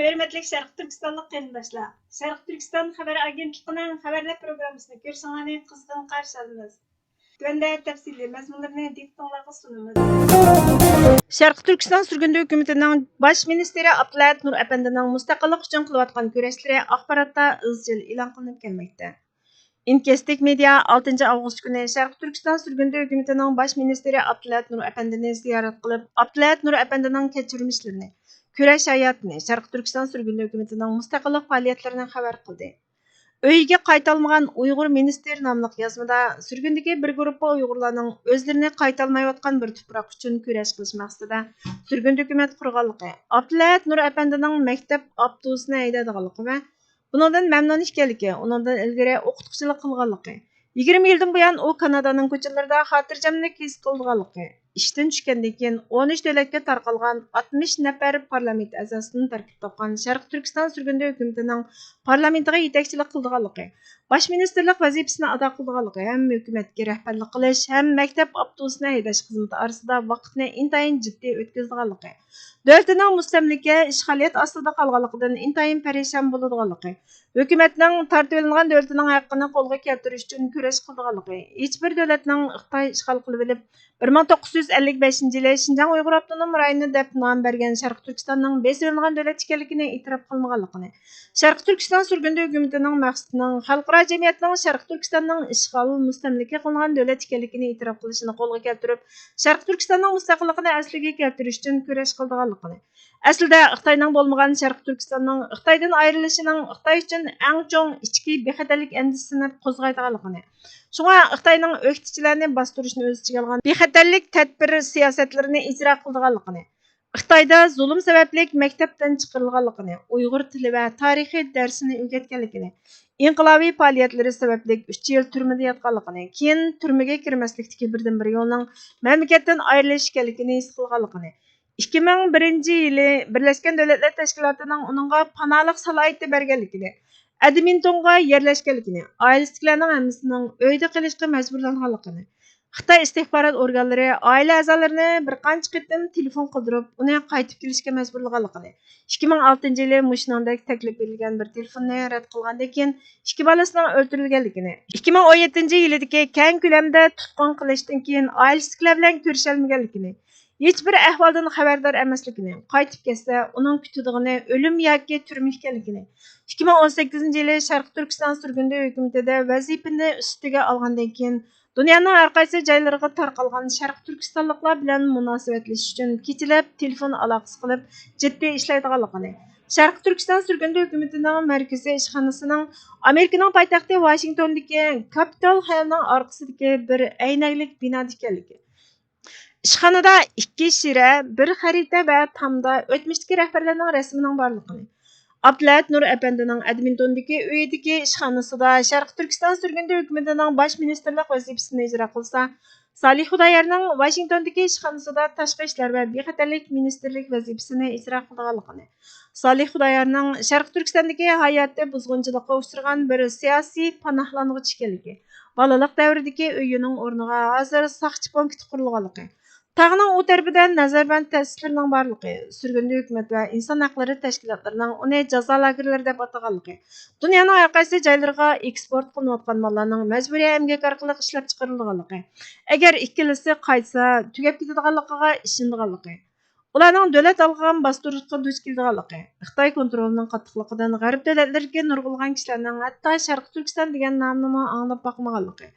hörmətli Şərq Türkistanlıq qərindaşlar. Şərq Türkistan xəbər agentliğinin xəbərlər proqramısını görüşünüzü qızğın qarşı alırıq. Tövəndə təfsili məzmunlarını diqqətinizə sunumuz. Şərq Türkistan sürgündü hökumətinin baş ministri Abdullah Nur Əpəndining mustaqillik uchun qilayotgan kurashlari axborotda izchil e'lon qilinib kelmoqda. Inkestik Media 6 avgust kuni Şərq Türkistan sürgündü hökumətinin baş ministri Abdullah Nur Əpəndini ziyorat qilib, Abdullah Nur Əpəndining kechirmishlarini, kurash hayotini, Şərq Türkistan sürgündü hökumətinin mustaqillik faoliyatlarini xabar qildi. Uyga qaytalmagan Uyg'ur ministr nomli yozmada sürgündagi bir guruh Uyg'urlarning o'zlarini qaytalmayotgan bir tuproq uchun kurash qilish maqsadida sürgün hukumat qurganligi, Abdullah Nur Əpəndining maktab avtobusini haydaydiganligi va bundan mamnun ekanligi, undan ilgari o'qituvchilik qilganligi, 20 yildan buyon u Kanadaning ko'chalarida xotirjamlik his qilganligi, ishdan tushgandan keyin 13 davlatga tarqalgan 60 nafar parlament a'zosidan tarkib topgan Şərq Türkistan sürgündü hökumatining parlamentiga yetakchilik qilganligi, bosh ministerlik vazifasini ado qilganligi, ham hukumatga rahbarlik qilish, ham maktab avtobusini haydash xizmati orasida vaqtni intayin jiddiy o'tkazganligi, davlatining mustamlika ishg'oliyat ostida qolganligidan intayin parishon bo'lganligi, hukumatning tartib olingan davlatining haqqini qo'lga keltirish uchun kurash qilganligi, hech bir davlatning Xitoy ishg'ol qilib olib 1955-yili Şinjan Uyg'ur avtonom rayoni deb nom bergan Şərq Türkistanning besilgan davlat ekanligini e'tirof qilmaganligini, Şərq Türkistan sürgündü hökumatining maqsadining xalqaro jamiyatning Şərq Türkistanning ishg'ol mustamlika qilingan davlat ekanligini e'tirof qilishini qo'lga keltirib, Şərq Türkistanning mustaqilligini asliga keltirish uchun kurash qilganligini, aslida Xitoyning bo'lmagan Şərq Türkistanning Xitoydan ayrilishining Xitoy uchun eng cho'ng ichki bexatarlik andisini qo'zg'aydiganligini, shunga Xitoyning o'qituvchilarni bostirishni o'z ichiga olgan bexatarlik tadbir siyosatlarini ijro qilganligini, Xitoyda zulm sababli maktabdan chiqarilganligini, Uyg'ur tili va tarixi darsini o'rgatganligini, inqilobiy faoliyatlari sababli 3 yil turmada yotganligini, keyin turmaga kirmaslikdagi birdan-bir yo'lning mamlakatdan ayrilish ekanligini his qilganligini, 2001-yili Birlashgan Davlatlar Tashkilotining uningga panohlik salohiyati berganligini, Edmontonga yerlashganligini, oilasidagilarning hammasining uyda qolishga majburlanganligini, Xitoy istihborot organlari oila a'zolarini bir qancha qitim telefon qildirib, uni qaytib kelishga majburlaganligini, 2006-yili mushnondek taklif berilgan bir telefonni rad qilgandan keyin 2 bolasining o'ldirilganligini, 2017-yildagi keng ko'lamda tutqun qilishdan keyin oilasidagilar bilan ko'risha olmaganligini, hech bir ahvoldan xabardor emasligini, qaytib kelsa uning kutadigan o'lim yoki turma ekanligini, 2018-yili Şərq Türkistan sürgündü hökumatida vazifani ustiga olgandan keyin dunyoning har qaysi joylariga tarqalgan Şərq Türkistanliklar bilan munosabatlashish uchun kechalab telefon aloqasi qilib jiddiy ishlaydiganligini, Şərq Türkistan sürgündü hökumatining markaziy ishxonasining Amerikaning poytaxti Washingtondagi Capitol Hillning orqasidagi bir aynaklik binoda ekanligi, ishxonada 2 shira, bir xarita va tomda o'tmishdagi rahbarlarning rasmining borligini, Abdullah Nur Əpəndining Edmontondagi uyidagi ishxonasida Şərq Türkistan sürgündü hökumatining bosh ministerlik vazifasini ijro qilsa, Salih Xudayarning Washingtondagi ishxonasida tashqi ishlar va bexatarlik ministerlik vazifasini ijro qilganligini, Salih Xudayarning Şərq Türkistondagi hayoti buzg'unchilikqa uchragan bir siyosiy panohlang'ich ekanligi, bolalik davridagi uyining o'rniga hozir soqchi punkti qurilganligi, tağning u tarafida nazarband ta'sislarining borligi, sürgündü hukumat va inson haqlari tashkilotlarining uni jazo lagerlari deb ataganligi, dunyoning har qaysi joylariga eksport qilinayotgan mollarning majburiy emgak orqali ishlab chiqarilganligi, agar ikkilisi qaytsa tugab ketadiganligiga ishonganligi, ularning davlat olgan bostirishga duch kelganligi, Xitoy kontrolining qattiqligidan g'arb davlatlariga nurg'ulg'an kishilarning hatto Şərq Türkistan degan nomni anglab boqmaganligi,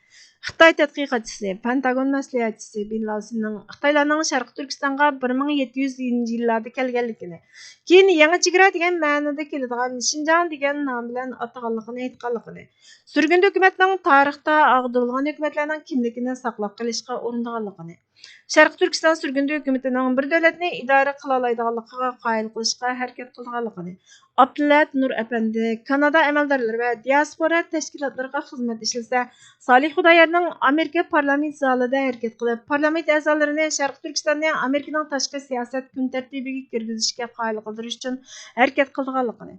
Xitoy tadqiqotchisi, Pentagon maslahatchisi Bin Ladenning Xitoylarning Şərq Türkistonga 1700-yillarda kelganligini, keyin yangi chegara degan ma'noda keladigan Şinjan degan nom bilan ataganligini aytganligini, sürgündü hukumatning tarixda ag'dirilgan hukumatlarning kimligini saqlab qolishga uringanligini, Şərq Türkistan sürgündü hukumatining bir davlatni idora qila oladiganligiga qoyil qilishga harakat qilganligini, Abdullah Nur Əpəndi Kanada amaldorlari va diaspora tashkilotlariga xizmat ishlasa, Salih Xudayarning Amerika parlament zalida harakat qilib, parlament a'zolarini Şərq Türkistonni Amerikaning tashqi siyosat kun tartibiga kirgizishga qoyil qildirish uchun harakat qilganligini,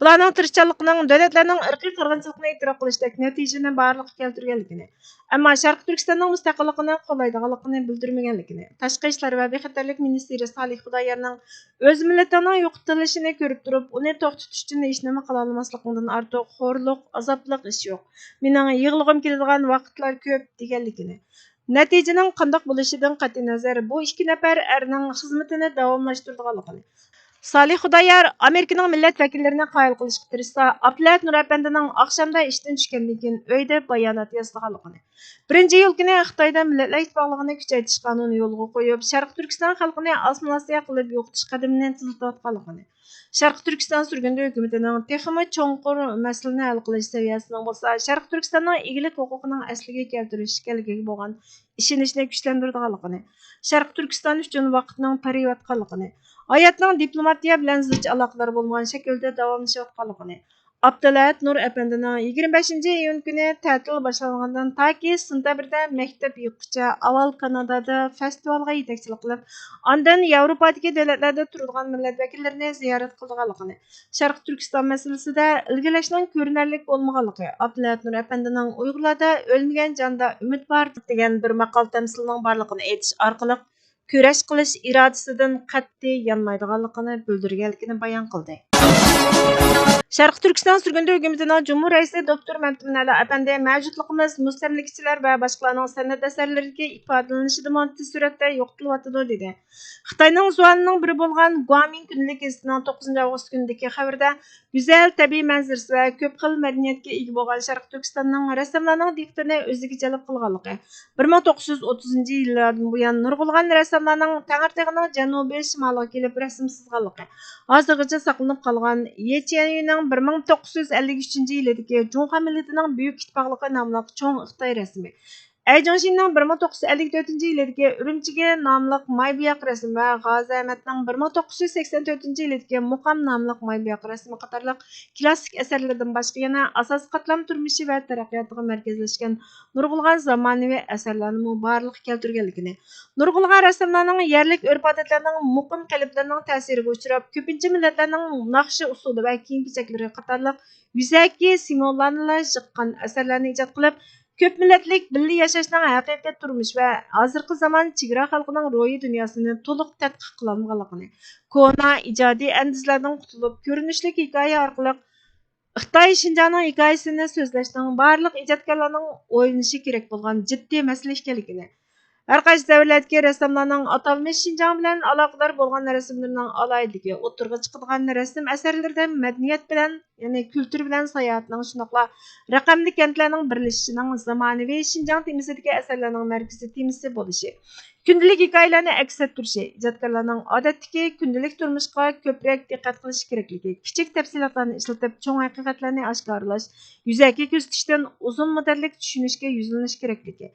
Bularning tirishchanligining davlatlarning irqiy qirg'inchilikni e'tirof qilishdek natijani barliqqa keltirganligini, ammo Sharq Turkistonning mustaqilligini qo'llaydiganligini bildirmaganligini, Tashqi ishlar va bexatarlik ministri Salih Xudoyarning o'z millatining yo'qotilishini ko'rib turib, uni to'xtatish uchun hech nima qila olmasligidan ortiq xo'rliq, azobliq ish yo'q. Mening yig'lig'im keladigan vaqtlar ko'p deganligini. Natijaning qandoq bo'lishidan qat'iy nazar bu ikki nafar erning xizmatini davomlashtirganligini. Salih Xudoyar Amerikaning millat vakillarini qoyil qilishga tirishsa, Abdulat Nur apandining oqshomda ishdan tushgandan keyin uyda bayonot yozganligini. Birinchi iyul kuni Xitoyda millatlar ittifoqligini kuchaytirish qonuni yo'lga qo'yib, Sharq Turkiston xalqini osmonasiya qilib yo'qotish qadamini tiziltayotganligini. Sharq Turkiston surgundi hukumatining texmi cho'nqur masalani hal qilish saviyasining bo'lsa, Sharq Turkistonning egilik huquqining asliga keltirish kelgiga bo'lgan ishonishni kuchlantirganligini. Sharq Turkiston uchun vaqtning tarayotganligini. Hayatning diplomatiya bilan zich aloqalari bo'lgan shaklda davomlashayotganligini. Abdulat Nur apandining 25-iyun kuni ta'til boshlangandan toki sentabrda maktab yiqicha avval Kanadada festivalga yetakchilik qilib, ondan Yevropadagi davlatlarda turadigan millat vakillarini ziyorat qilganligini. Sharq Turkiston masalasida ilgilashning ko'rinarli bo'lmaganligi, Abdulat Nur apandining Uyg'urlarda o'lmagan jonda umid bor degan bir maqol tamsilining borligini aytish orqali kurash qilish irodasidan qat'iy yanmaydiganligini bildirganligini bayon qildi. Sharq Turkiston surgundi hukumatining Cumhur raisi doktor Mamtunali apandi mavjudligimiz mustamlikachilar va boshqalarning san'at asarlariga ifodalanishidan moddiy suratda yo'qotilyotidi dedi. Xitoyning Zuanning biri bo'lgan Guamin kundalik gazetining 9-avgust kunidagi xabarda go'zal tabiiy manzarasi va ko'p xil madaniyatga ega bo'lgan Sharq Turkistonning rassomlarning diqqatini o'ziga jalb qilganligi, 1930-yillardan buyon nurg'ulg'an rassomlarning Tangirtag'ining janubiy shimoliga kelib rasm chizganligi, hozirgacha saqlanib qolgan Yechianyuning 1953-yildagi Junxa millatining buyuk ittifoqligi nomli cho'ng Xitoy rasmi, Ayjongshinning 1954-yildagi Urumchiga nomli Maybuyoq rasmi va G'ozi Ahmadning 1984-yildagi Muqam nomli Maybuyoq rasmi qatorliq klassik asarlardan boshqa yana asos qatlam turmushi va taraqqiyotiga markazlashgan nurg'ulg'an zamonaviy asarlarni barliqqa keltirganligini, nurg'ulg'an rassomlarning yerlik urf-odatlarining muqim qalblarining ta'siriga uchrab, ko'pincha millatlarning naqshi usuli va kiyim-kechaklari qatorliq yuzaki simvollarni jiqqan asarlarni ijod qilib, ko'p millatlik birga yashashning haqiqiy turmush va hozirgi zamon chegara xalqining ro'yi dunyosini to'liq tadqiq qilganligini, ko'na ijodiy andizlardan qutulib, ko'rinishli hikoya orqali Xitoy Shinjongning hikoyasini so'zlashning barliq ijodkorlarning o'ylanishi kerak bo'lgan jiddiy masala ekanligini, har qaysi davrlardagi rassomlarning atalmish Shinjong bilan aloqador bo'lgan rasmlarining alohidligi, o'tirg'i chiqadigan rasm asarlarida madaniyat bilan, ya'ni kultur bilan sayohatning shundoqla raqamli kentlarning birlashishining zamonaviy Shinjong temasidagi asarlarning markaziy temasi bo'lishi, kundalik hikoyalarni aks ettirishi, ijodkorlarning odatdagi kundalik turmushga ko'proq diqqat qilish kerakligi, kichik tafsilotlarni ishlatib cho'ng haqiqatlarni oshkorlash, yuzaki ko'rsatishdan uzun muddatlik tushunishga yuzlanish kerakligi,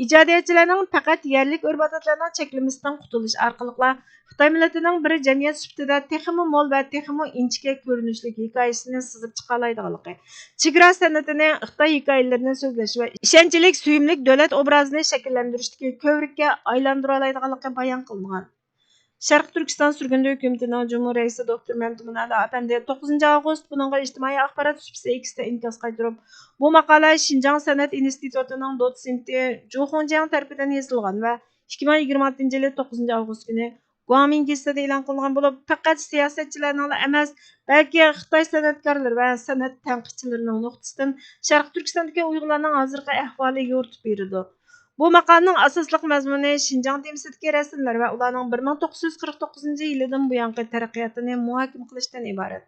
ijodiyotchilarning faqat yerlik urf-odatlarning cheklamasidan qutulish orqali Xitoy millatining bir jamiyat sifatida texmi mo'l va texmi inchika ko'rinishli hikoyasini sizib chiqa oladiganligi, chegara san'atini, Xitoy hikoyalarini so'zlash va ishonchlik suyumlik davlat obrazini shakllantirishdagi ko'vrikka aylantira oladiganligi bayon qilingan. Sharq Turkiston surgundi hukumatining Cumhur raisi doktor Mamtunali apandi 9-avgust buningga ijtimoiy axborot supsi X'da inkas qaytirib, bu maqola Shinjong san'at institutining dotsenti Zhu Hongjiang tarafidan yozilgan va 2026-yil 9-avgust kuni Guamin gazetida e'lon qilingan bo'lib, faqat siyosatchilarning emas, balki Xitoy san'atkorlari va san'at tanqidchilarining nuqtasidan Sharq Turkistondagi Uyg'urlarning hozirgi ahvoli yo'ritib berdi. Bu maqolaning asosliq mazmuni Shinjong temasidagi rasmlar va ularning 1949-yildan buyongi taraqqiyotini muhokama qilishdan iborat.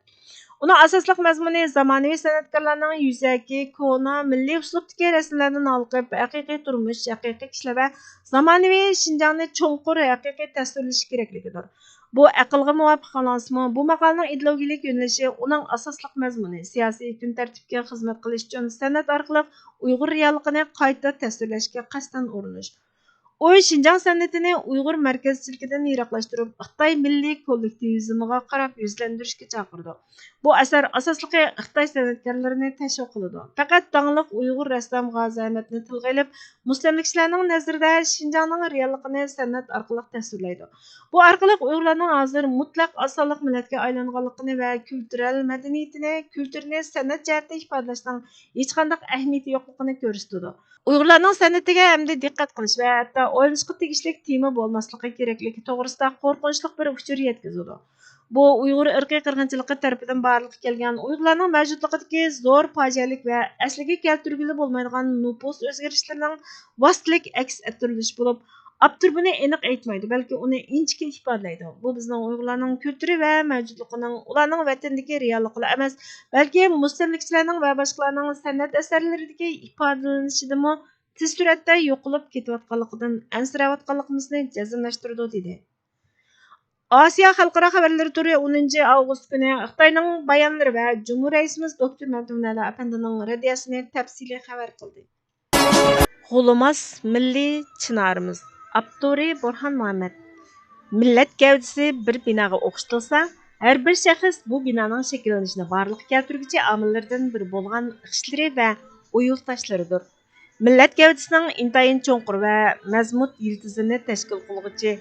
Uning asosliq mazmuni zamonaviy san'atkorlarning yuzaki, ko'na, milliy uslubdagi rasmlardan olqib, haqiqiy turmush, haqiqiy kishilar va zamonaviy Shinjongni cho'nqur haqiqiy tasvirlash kerakligidir. Bu aqlga muvofiq qolansimi, bu maqolaning ideologik yo'nalishi uning asosliq mazmuni siyosiy kun tartibga xizmat qilish uchun san'at orqali Uyg'ur realligini qayta tasvirlashga qasddan urinish. U Şinjan sənətini Uyğur mərkəzçilikidən yiroqlaşdırıb, Xitay milliy kollektivizmiga qarab yüzləndirishga chaqirdi. Bu əsər asosliqi Xitay sənətkarlarini təşviq qiladi. Faqat dаңlıq Uyğur rəssam G'azi Ahmedni tilga ilib, muslimlikchilarning nazarida Şinjanning realligini sənət orqali tasvirlaydi. Bu orqali Uyg'urlarning hozir mutlaq osonlik millatga aylanganligini va kulturel madaniyatini, kulturni sənət jihatda ifodalashning hech qanday ahamiyati yo'qligini ko'rsatadi. Uyg'urlarning sənətiga hamda diqqat qilish va hatto o'ylanishga tegishli tema bo'lmasligi kerakligi to'g'risida qo'rqinchli bir uchur yetkazadi. Bu Uyg'ur irqiy qirg'inchiligi tarafidan barliqqa kelgan Uyg'urlarning mavjudligidagi zo'r fojialik va asliga keltirgili bo'lmaydigan nupus o'zgarishlarining vositalik aks ettirilishi bo'lib, avtor buni aniq aytmaydi, balki uni inchkin ifodalaydi. Bu bizning Uyg'urlarning kulturi va mavjudligining ularning vatandagi realligini emas, balki mustamlikchilarning va boshqalarning san'at asarlaridagi ifodalanishidimi tez suratda yo'qolib ketayotganligidan ansirayotganligimizni jazmlashtirdi dedi. Asiya Xalqaro xabarlari turi 10 avgust kuni Xitoyning bayonlari va Cumhur Raisimiz Dr. Matumnala apandining radiyasini tafsili xabar qildi. G'ulumas milliy chinarimiz. Abduri Burhan Muhammad. Millat gavdisi bir binoga o'xshatilsa, har bir shaxs bu binoning shakllanishini barliqqa keltiruvchi omillardan biri bo'lgan xishlari va o'yul tashlaridir. Millat gavdisining intayin cho'nqur va mazmut yiltizini tashkil qiluvchi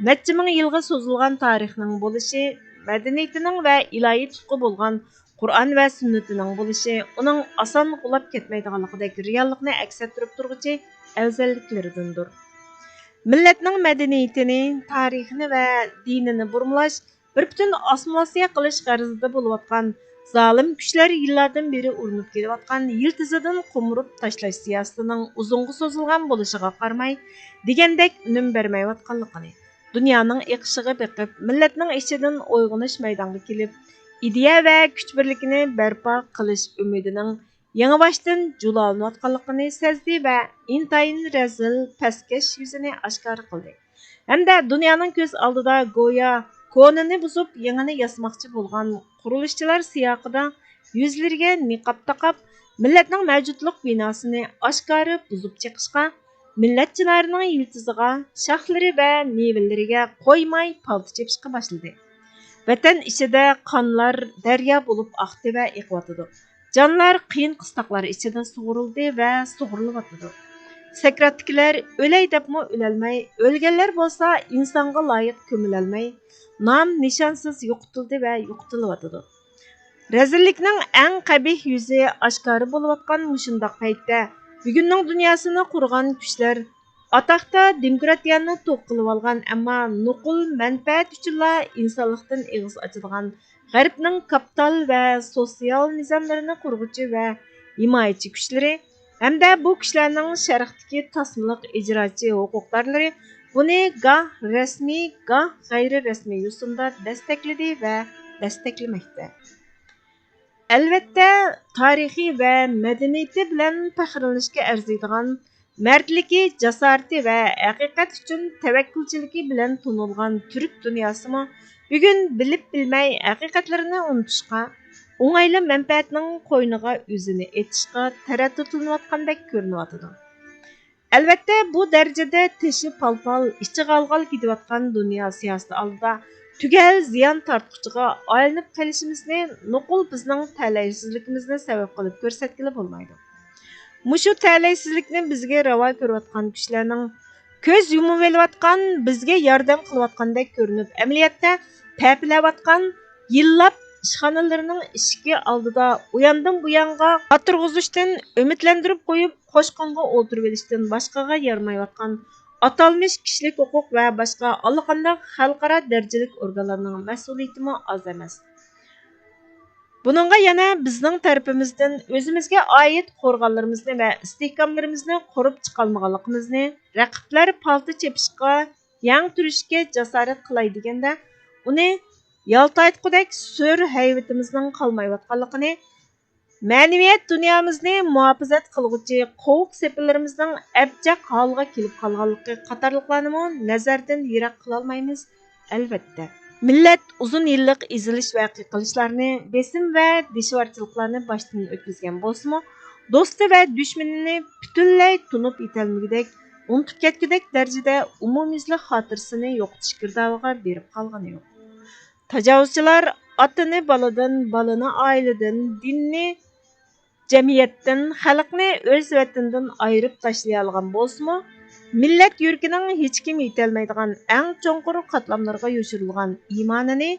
necha ming yilga so'zilgan tarixning bo'lishi, madaniyatining va ilohiy tutqu bo'lgan Qur'on va sunnatining bo'lishi, uning oson qulab ketmaydiganligidagi reallikni aks ettirib turguchi afzalliklaridandir. Millatning madaniyatini, tarixini va dinini burmalash, bir butun osmosiya qilish g'arazida bo'layotgan zolim kuchlar yillardan beri urinib kelayotgan yiltizidan qo'murib tashlash siyosatining uzunga so'zilgan bo'lishiga qaramay, degandek unum bermayotganligini, dunyoning iqishiga beqib, millatning ichidan uyg'onish maydonga kelib, ideya va kuch birligini barpo qilish umidining yangi boshdan julolanayotganligini sezdi va intayin razil pastkash yuzini oshkor qildi. Hamda dunyoning ko'z oldida go'yo konini buzib yangini yasmoqchi bo'lgan qurilishchilar siyoqida yuzlariga niqob taqab, millatning mavjudlik binosini oshkora buzib chiqishga, millat chinorining yiltiziga, shoxlari va mevallariga qo'ymay palta chepishga boshladi. Vatan ichida qonlar daryo bo'lib oqdi va iqyotidi. Jonlar qiyin qistoqlar ichida sug'urildi va sug'urilyotdi. Sakratliklar o'lay debmi o'lolmay, o'lganlar bo'lsa insonga loyiq ko'milolmay, nom nishonsiz yo'qotildi va yo'qotilyotdi. Razillikning eng qabih yuzi oshkora bo'layotgan mushundoq paytda bugunning dunyosini qurgan kuchlar atoqda demokratiyani to'q qilib olgan, ammo nuqul manfaat uchunla insonlikdan ig'iz ochadigan G'arbning kapital va sotsial nizomlarini qurg'uvchi va himoyachi kuchlari hamda bu kuchlarning sharqdagi tasmiliq ijrochi huquqdorlari buni goh rasmiy, goh g'ayri rasmiy yo'sinda destakladi va destaklamoqda. Albatta, tarixiy va madaniyati bilan faxrlanishga arziydigan mardligi, jasorati va haqiqat uchun tavakkulchiligi bilan tunilgan turk dunyosimi bugun bilib bilmay haqiqatlarini unutishga, o'ng'ayli manfaatning qo'yniga o'zini etishga taraddudlanayotgandek ko'rinayotdi. Albatta, bu darajada tishi palpal, ichi g'alg'al ketayotgan dunyo siyosati oldida tugal ziyon tortquchiga aylanib qolishimizni nuqul bizning talaysizligimizni sabab qilib ko'rsatgili bo'lmaydi. Mushu talaysizlikni bizga ravo ko'rayotgan kuchlarning ko'z yumib olayotgan, bizga yordam qilayotgandek ko'rinib, amaliyotda ta'pilayotgan yillab ishxonalarining eshigi oldida uyandan bu yonga o'tirg'izishdan, umidlantirib qo'yib, qo'shqonga o'tirib olishdan boshqaga yarmayotgan atalmış kishilik huquq va boshqa allaqanday xalqaro darajalik organlarning mas'uliyatimi oz emas. Buningga yana bizning tarafimizdan o'zimizga oid qo'rg'onlarimizni va istehkomlarimizni qurib chiqolmaganligimizni, raqiblar palta chepishga, yang turishga jasorat qilay deganda, uni yaltaytqudek so'r hayvatimizning qolmayotganligini, ma'naviyat dunyomizni muhofazat qilg'uchi qo'vuq sepillarimizning abjaq holga kelib qolganligi qatorliqlarni nazardan yiroq qila olmaymiz, albatta. Millat uzun yillik izilish va qiqilishlarni, besim va dishvorchiliklarni boshdan o'tkazgan bo'lsa-mu, do'sti va dushmanini butunlay tunib yetolmagudek unutib ketgudek darajada umumyuzli xotirasini yo'qotish girdobiga berib qolgani yo'q. Tajovuzchilar otani baladan, balani oiladan, dinni jamiyatdan, xalqni o'z vatanidan ayirib tashlay olgan bo'lsa-mu, millat yurkining hech kim yetolmaydigan eng cho'nqur qatlamlarga yoshirilgan iymonini,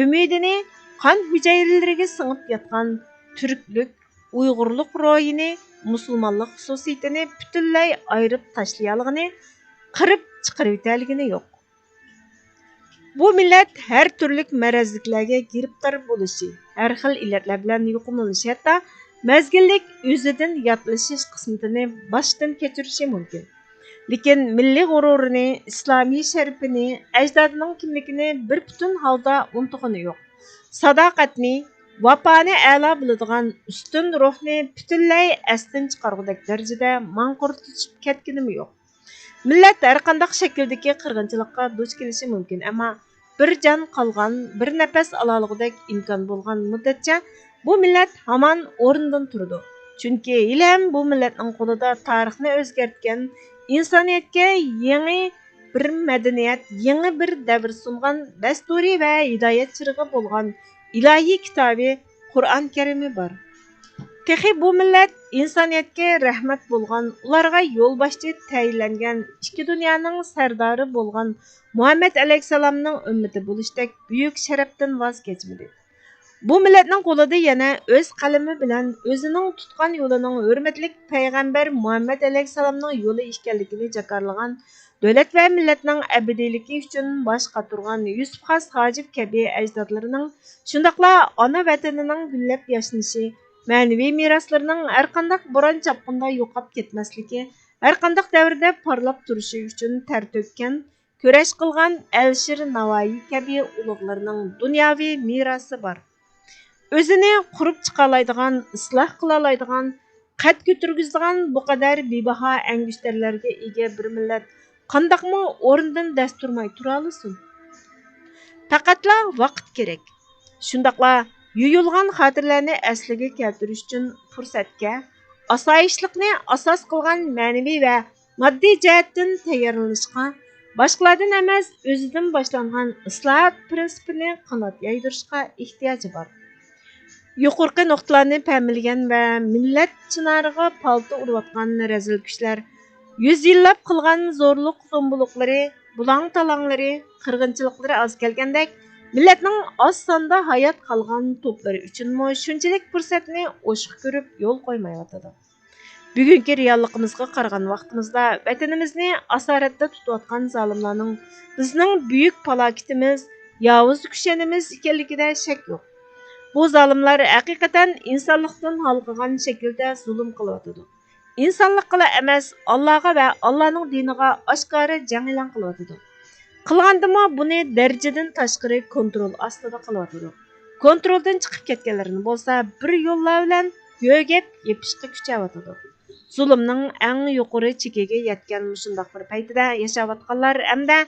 umidini, qon hujayralariga singib yotgan turklik, uyg'urlik ro'yini, musulmonlik xususiyatini butunlay ayirib tashlay olgani, qirib chiqarib o'tolgani yo'q. Bu millat har turlik marazliklarga giribtor bo'lishi, har xil illatlar bilan yuqumlanishi, hatto mezgillik o'zidan yotlashish qismatini boshdan kechirishi mumkin. Lekin milliy g'ururini, islomiy sharafini, ajdodining kimligini bir butun holda unutgani yo'q. Sadoqatni, vafoni a'lo biladigan ustun ruhni butunlay asdan chiqargudek darajada manqurtishib ketganimi yo'q. Millat har qanday shakldagi qirg'inchilikqa duch kelishi mumkin, ammo bir jon qolgan, bir nafas ololgudek imkon bo'lgan muddatcha bu millat hamon o'rnidan turdi. Chunki ilm bu millatning qo'lida tarixni o'zgartgan, insoniyatga yangi bir madaniyat, yangi bir davr sungan dasturiy va hidoyat chirig'i bo'lgan ilohiy kitobi Qur'on Karimi bor. Texi bu millat insoniyatga rahmat bo'lgan, ularga yo'lboshchi tayinlangan, ikki dunyoning sardori bo'lgan Muhammad alayhisalomning ummati bo'lishdek buyuk sharafdan voz kechmadi. Bu millatning qo'lida yana o'z qalami bilan o'zining tutgan yo'lining hurmatli payg'ambar Muhammad alayhisalomning yo'li ekanligini jakarlagan, davlat va millatning abadiyligi uchun bosh qotirgan Yusuf Xos Hojib kabi ajdodlarining, shundaqla ona vatanining gullab yashnashi, ma'naviy meroslarining har qanday bo'ron chapqinda yo'qolib ketmasligi, har qanday davrda parlab turishi uchun ter to'kkan, kurash qilgan Alshir Navoiy kabi ulug'larning dunyoviy merosi bor. O'zini qurib chiqalaydigan, isloh qilalaydigan, qad ko'targizadigan bu qadar bebaho angushtarlarga ega bir millat qandaqmi o'rnidan dasturmay tura olsin? Faqatla vaqt kerak. Shundaqla yuyulgan xotirlarni asliga keltirish uchun fursatga, osoyishlikni asos qilgan ma'naviy va moddiy jihatdan tayyorlanishga, boshqalardan emas o'zidan boshlangan islohot prinsipini qanot yaydirishga ehtiyoji bor. Yuqorqi nuqtalarni ta'minlagan va millat chinoriga palto urayotgan razil kuchlar, 100 yillab qilgan zo'rliq zo'mbuluqlari, bulang-talanglari, qirg'inchiliklari oz kelgandek, millatning oz sonda hayot qolgan to'plari uchunmi shunchalik fursatni o'shiq ko'rib yo'l qo'ymayotadi. Bugungi realligimizga qaragan vaqtimizda vatanimizni asoratda tutayotgan zolimlarning bizning buyuk falokatimiz, yovuz kuchonimiz ekanligida shak yo'q. Bu zolimlar haqiqatan insonlikdan halqagan shaklda zulm qilyotidi. İnsanlıqla emas, Allah'a va Allah'ning diniga oshkora jang e'lon qilyotidi. Qilgandimi buni darajadan tashqari kontrol ostida qilyotidi. Kontroldan chiqib ketganlarni bo'lsa, bir yo'llar bilan yo'g'ab yepishga kuchayotidi. Zulmning eng yuqori chekiga yetgan shundoq bir paytida yashayotganlar hamda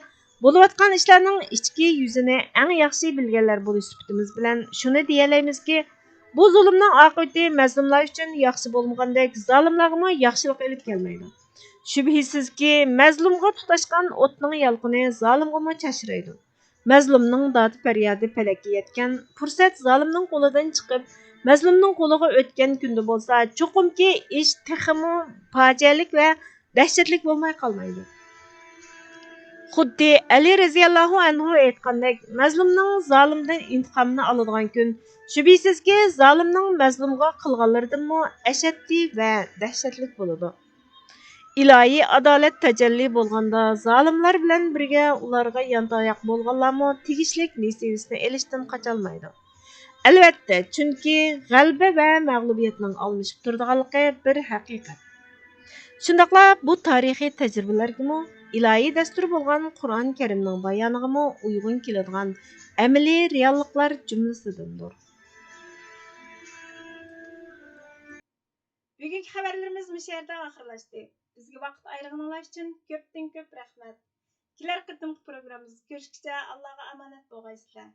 bo'layotgan ishlarning ichki yuzini eng yaxshi bilganlar bo'lish sifatimiz bilan shuni deyalaymiz-ki, bu zulmning oqibati mazlumlar uchun yaxshi bo'lmagandek, zolimlarga yaxshilik elib kelmaydi. Shubhisizki, mazlumga tutashgan o'tning yalqini zolimga chashraydi. Mazlumning dod faryodi falakka yetgan, fursat zolimning qo'lidan chiqib, mazlumning qo'liga o'tgan kunda bo'lsa, cho'qimki ish texmi fojialik va dahshatlik bo'lmay qolmaydi. Xuddi Ali raziyallohu anhu aytgandek, mazlumning zolimdan intiqomni oladigan kun shubhisizki zolimning mazlumga qilganlaridanmi ashaddiy va dahshatlik bo'ladi. Ilohiy adolat tajalli bo'lganda zolimlar bilan birga ularga yantoyoq bo'lganlarmi tegishlik nasibasini elishdan qocholmaydi. Albatta, chunki g'alaba va mag'lubiyatning almashib turadiganligi bir haqiqat. Shundaqla bu tarixiy tajribalarga ilohiy dastur bo'lgan Qur'on Karimning bayoniga uyg'un keladigan amaliy realliklar jumlasidandir. Bugungi xabarlarimiz bu yerda oxirlashdi. Bizga vaqt ayirganingiz uchun ko'pdan ko'p rahmat. Kelar qitimqi programmamizda ko'rishguncha Allohga omonat bo'lgaysizlar.